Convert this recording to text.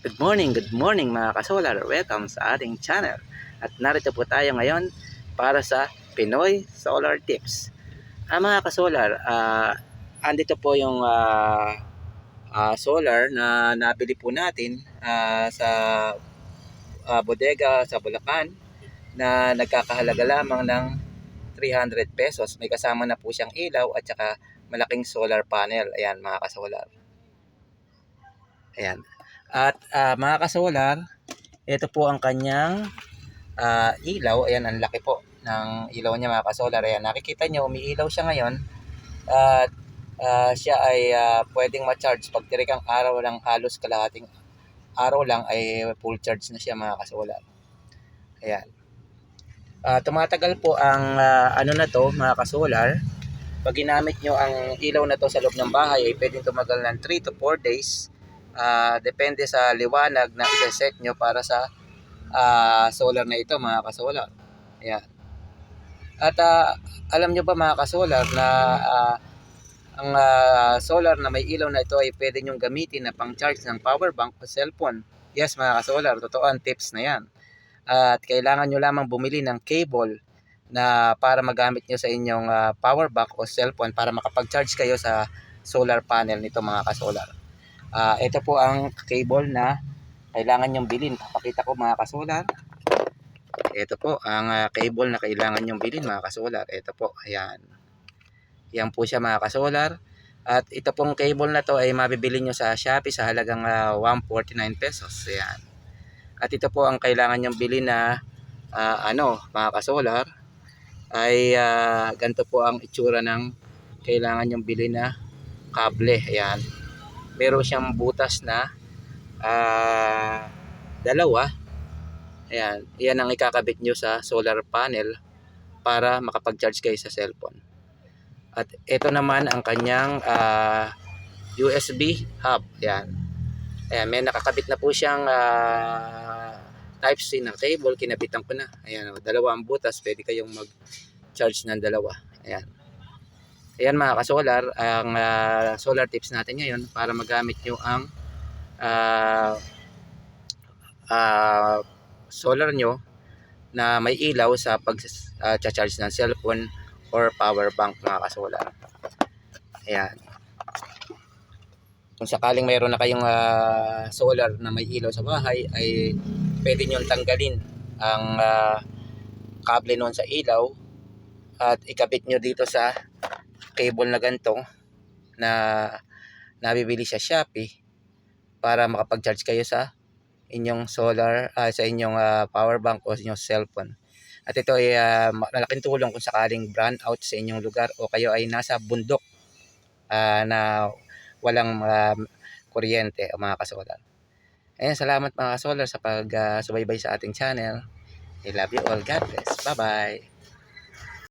Good morning mga kasolar. Welcome sa ating channel. At narito po tayo ngayon para sa Pinoy Solar Tips. Mga kasolar, andito po yung solar na nabili po natin sa bodega sa Bulacan na nagkakahalaga lamang ng 300 pesos. May kasama na po siyang ilaw at saka malaking solar panel. Ayan mga kasolar. Ayan. At mga kasolar, ito po ang kanyang ilaw. Ayan, ang laki po ng ilaw niya mga kasolar. Ayan, nakikita nyo, umiilaw siya ngayon. At siya ay pwedeng ma-charge pag dirikang araw lang, halos kalahating araw lang ay full charge na siya mga kasolar. Ayan. Tumatagal po ang ano na to mga kasolar. Pag ginamit nyo ang ilaw na to sa loob ng bahay ay pwedeng tumagal ng 3 to 4 days. Depende sa liwanag na i-set nyo para sa solar na ito mga kasolar. Ayan. At alam nyo ba mga kasolar na ang solar na may ilaw na ito ay pwede nyong gamitin na pang charge ng power bank o cellphone. Yes mga kasolar, totoo ang tips na yan. At kailangan nyo lamang bumili ng cable na para magamit nyo sa inyong power bank o cellphone para makapag-charge kayo sa solar panel nito mga kasolar. Ito po ang cable na kailangan nyong bilhin. Papakita ko mga kasolar. Ito po ang cable na kailangan nyong bilhin mga kasolar. Ito po, ayan. Yan po siya mga kasolar. At ito pong cable na to ay mabibili nyo sa Shopee sa halagang 149 pesos. Ayan. At ito po ang kailangan nyong bilhin na mga kasolar ay ganito po ang itsura ng kailangan nyong bilhin na kable. Ayan. Meron siyang butas na dalawa. Ayan, yan ang ikakabit nyo sa solar panel para makapag-charge kayo sa cellphone. At ito naman ang kanyang USB hub. Ayan. Ayan, may nakakabit na po siyang Type-C na cable. Kinabitan ko na. Ayan, dalawa ang butas. Pwede kayong mag-charge ng dalawa. Ayan. Ayan mga kasolar, ang solar tips natin ngayon para magamit nyo ang solar nyo na may ilaw sa pag-charge ng cellphone or power bank mga kasolar. Ayan. Kung sakaling mayroon na kayong solar na may ilaw sa bahay ay pwede nyo tanggalin ang kable noon sa ilaw at ikabit nyo dito sa cable na ganito na nabibili sa Shopee para makapag-charge kayo sa inyong solar, sa inyong power bank o sa inyong cellphone. At ito ay malaking tulong kung sakaling brand out sa inyong lugar o kayo ay nasa bundok na walang kuryente o mga kasolar. Ayan, salamat mga kasolar sa pag-subaybay sa ating channel. I love you all. God bless. Bye-bye.